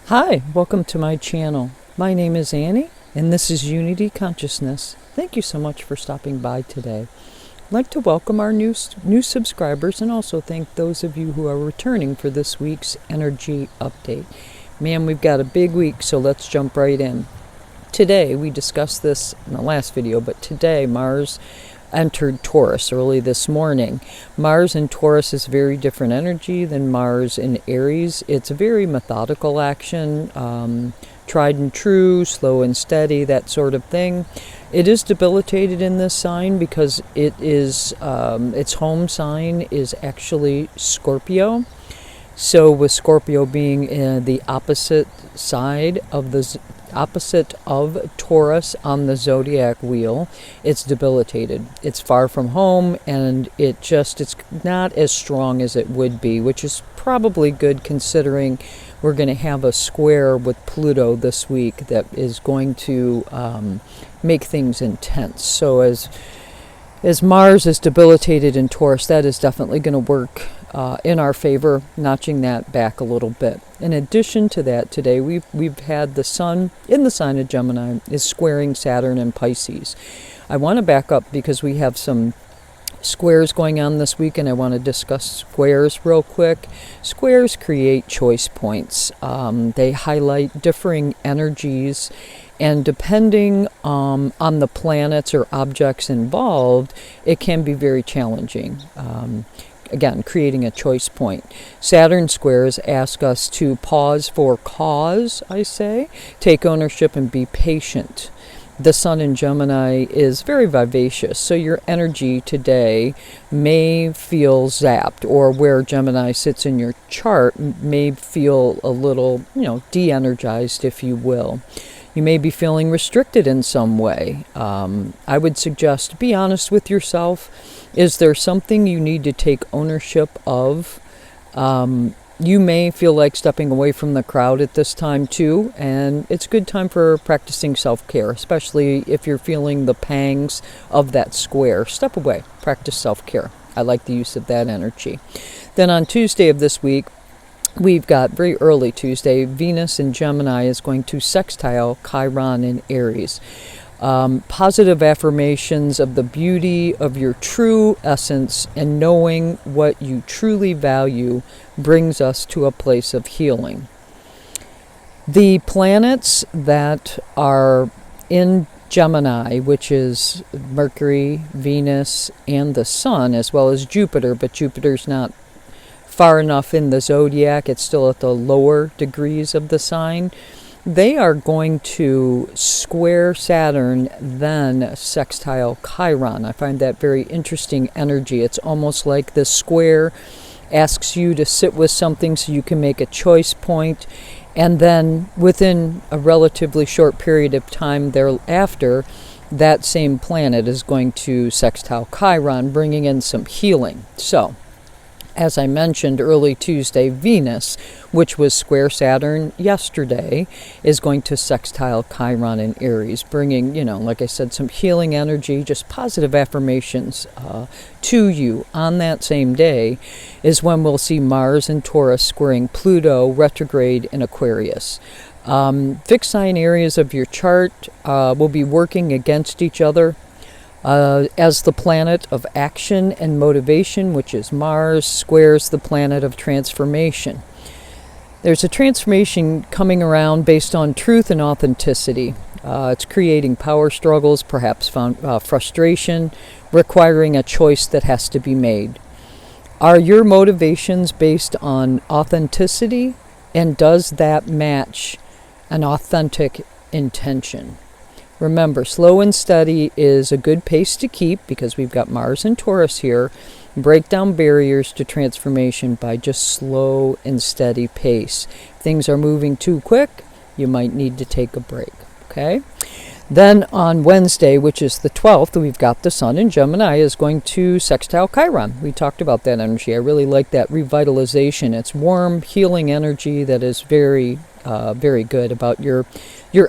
Hi, welcome to my channel. My name is Annie, and this is Unity Consciousness. Thank you so much for stopping by today. I'd like to welcome our new subscribers and also thank those of you who are returning for this week's energy update. Man, we've got a big week, so let's jump right in. Today, we discussed this in the last video, but today Mars entered Taurus early this morning. Mars in Taurus is very different energy than Mars in Aries. It's a very methodical action, tried and true, slow and steady, that sort of thing. It is debilitated in this sign because it is its home sign is actually Scorpio. So with Scorpio being the opposite side of the opposite of Taurus on the zodiac wheel, it's debilitated. It's far from home, and it's not as strong as it would be, which is probably good considering we're going to have a square with Pluto this week that is going to make things intense. So as Mars is debilitated in Taurus, that is definitely going to work in our favor, notching that back a little bit. In addition to that, today we've had the Sun in the sign of Gemini is squaring Saturn and Pisces. I want to back up because we have some squares going on this week, and I want to discuss squares real quick. Squares create choice points. They highlight differing energies, and depending on the planets or objects involved, it can be very challenging. Again, creating a choice point. Saturn squares ask us to pause for cause, I say, take ownership and be patient. The Sun in Gemini is very vivacious, so your energy today may feel zapped, or where Gemini sits in your chart may feel a little, de-energized, if you will. You may be feeling restricted in some way. I would suggest be honest with yourself. Is there something you need to take ownership of? You may feel like stepping away from the crowd at this time too, and it's a good time for practicing self-care, especially if you're feeling the pangs of that square. Step away, practice self-care. I like the use of that energy. Then on Tuesday of this week, we've got very early Tuesday, Venus in Gemini is going to sextile Chiron in Aries. Positive affirmations of the beauty of your true essence and knowing what you truly value brings us to a place of healing. The planets that are in Gemini, which is Mercury, Venus, and the Sun, as well as Jupiter, but Jupiter's not far enough in the zodiac, it's still at the lower degrees of the sign. They are going to square Saturn, then sextile Chiron. I find that very interesting energy. It's almost like the square asks you to sit with something so you can make a choice point, and then within a relatively short period of time thereafter, that same planet is going to sextile Chiron, bringing in some healing. So, as I mentioned, early Tuesday, Venus, which was square Saturn yesterday, is going to sextile Chiron in Aries, bringing, like I said, some healing energy, just positive affirmations to you. On that same day is when we'll see Mars in Taurus squaring Pluto retrograde in Aquarius. Fixed sign areas of your chart will be working against each other. As the planet of action and motivation, which is Mars, squares the planet of transformation. There's a transformation coming around based on truth and authenticity. It's creating power struggles, perhaps frustration, requiring a choice that has to be made. Are your motivations based on authenticity, and does that match an authentic intention? Remember, slow and steady is a good pace to keep because we've got Mars and Taurus here. Break down barriers to transformation by just slow and steady pace. If things are moving too quick, you might need to take a break, okay? Then on Wednesday, which is the 12th, we've got the Sun in Gemini is going to sextile Chiron. We talked about that energy. I really like that revitalization. It's warm, healing energy that is very good about your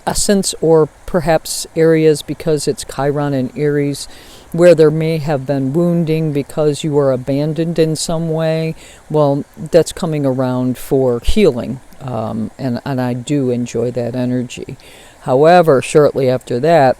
essence, or perhaps areas, because it's Chiron and Aries, where there may have been wounding because you were abandoned in some way, well, that's coming around for healing, and I do enjoy that energy. However, shortly after that,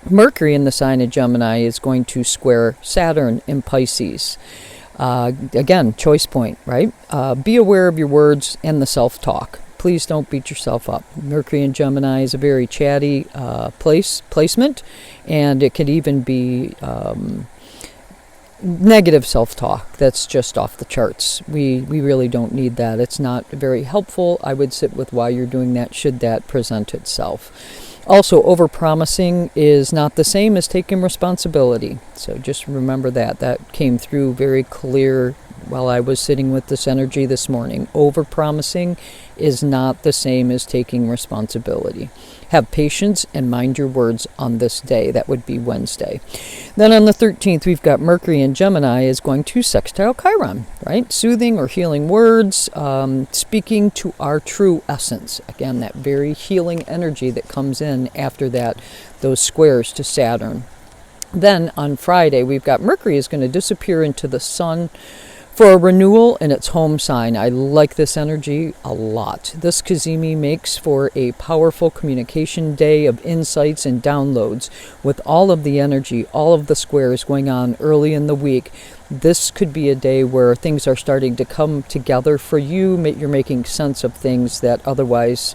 Mercury in the sign of Gemini is going to square Saturn in Pisces. Again, choice point, right? Be aware of your words and the self-talk. Please don't beat yourself up. Mercury in Gemini is a very chatty placement, and it could even be negative self-talk. That's just off the charts. We really don't need that. It's not very helpful. I would sit with why you're doing that should that present itself. Also, overpromising is not the same as taking responsibility. So just remember that. That came through very clear while I was sitting with this energy this morning. Overpromising is not the same as taking responsibility. Have patience and mind your words on this day. That would be Wednesday. Then on the 13th, we've got Mercury in Gemini is going to sextile Chiron, right? Soothing or healing words, speaking to our true essence. Again, that very healing energy that comes in after that, those squares to Saturn. Then on Friday, we've got Mercury is going to disappear into the Sun for a renewal in its home sign. I like this energy a lot. This Kazemi makes for a powerful communication day of insights and downloads with all of the energy, all of the squares going on early in the week. This could be a day where things are starting to come together for you. You're making sense of things that otherwise,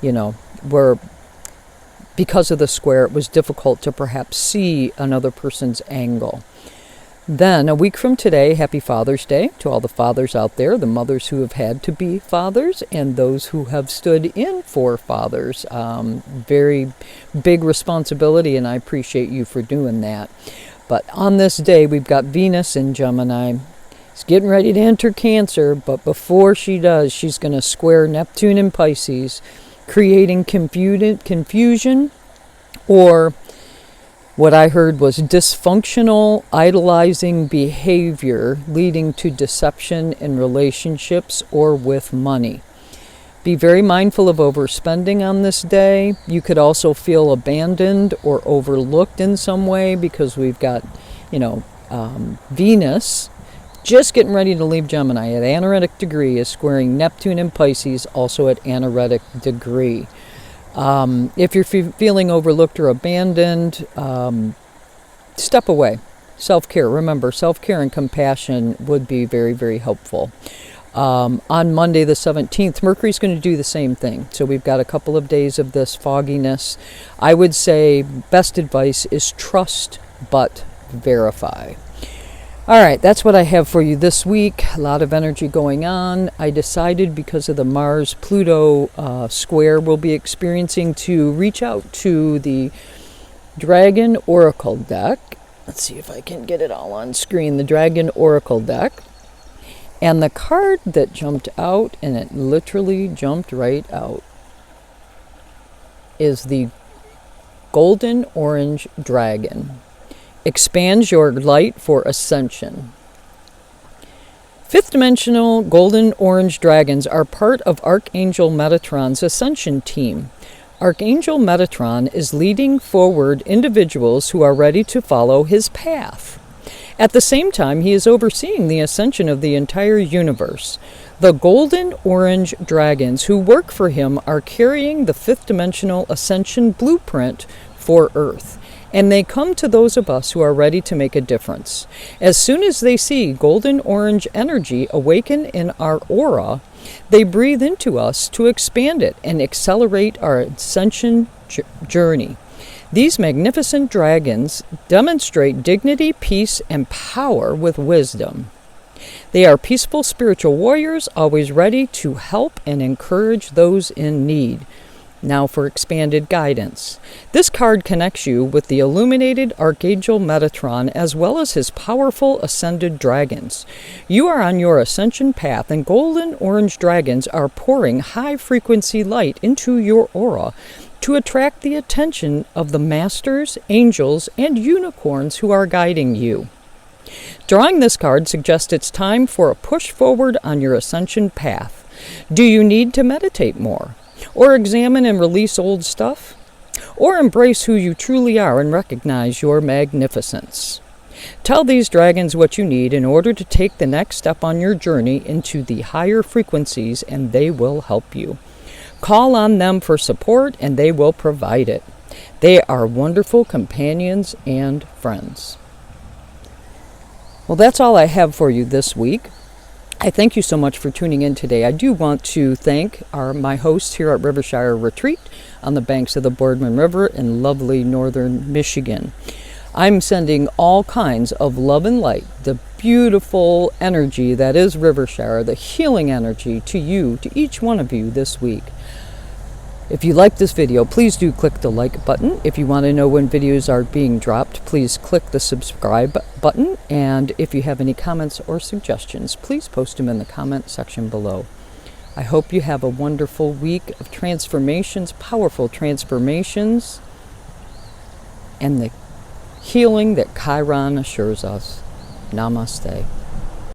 were, because of the square, it was difficult to perhaps see another person's angle. Then, a week from today, happy Father's Day to all the fathers out there, the mothers who have had to be fathers, and those who have stood in for fathers. Very big responsibility, and I appreciate you for doing that. But on this day, we've got Venus in Gemini. It's getting ready to enter Cancer, but before she does, she's going to square Neptune in Pisces, creating confusion, or what I heard was dysfunctional, idolizing behavior leading to deception in relationships or with money. Be very mindful of overspending on this day. You could also feel abandoned or overlooked in some way because we've got, Venus just getting ready to leave Gemini at anaretic degree is squaring Neptune in Pisces, also at anaretic degree. If you're feeling overlooked or abandoned, step away. Self-care. Remember, self-care and compassion would be very, very helpful. On Monday the 17th, Mercury's going to do the same thing. So we've got a couple of days of this fogginess. I would say best advice is trust but verify. All right, that's what I have for you this week. A lot of energy going on. I decided because of the Mars-Pluto square we'll be experiencing to reach out to the Dragon Oracle deck. Let's see if I can get it all on screen. The Dragon Oracle deck. And the card that jumped out, and it literally jumped right out, is the Golden Orange Dragon. Expands your light for ascension. Fifth dimensional golden orange dragons are part of Archangel Metatron's ascension team. Archangel Metatron is leading forward individuals who are ready to follow his path. At the same time, he is overseeing the ascension of the entire universe. The golden orange dragons who work for him are carrying the fifth dimensional ascension blueprint for Earth. And they come to those of us who are ready to make a difference. As soon as they see golden orange energy awaken in our aura, they breathe into us to expand it and accelerate our ascension journey. These magnificent dragons demonstrate dignity, peace, and power with wisdom. They are peaceful spiritual warriors, always ready to help and encourage those in need. Now for expanded guidance. This card connects you with the illuminated Archangel Metatron as well as his powerful ascended dragons. You are on your ascension path, and golden orange dragons are pouring high-frequency light into your aura to attract the attention of the masters, angels, and unicorns who are guiding you. Drawing this card suggests it's time for a push forward on your ascension path. Do you need to meditate more? Or examine and release old stuff? or embrace who you truly are and recognize your magnificence. Tell these dragons what you need in order to take the next step on your journey into the higher frequencies, and they will help you. Call on them for support, and they will provide it. They are wonderful companions and friends. Well, that's all I have for you this week. I thank you so much for tuning in today. I do want to thank my hosts here at Rivershire Retreat on the banks of the Boardman River in lovely northern Michigan. I'm sending all kinds of love and light, the beautiful energy that is Rivershire, the healing energy to you, to each one of you this week. If you like this video, please do click the like button. If you want to know when videos are being dropped, please click the subscribe button. And if you have any comments or suggestions, please post them in the comment section below. I hope you have a wonderful week of transformations, powerful transformations, and the healing that Chiron assures us. Namaste.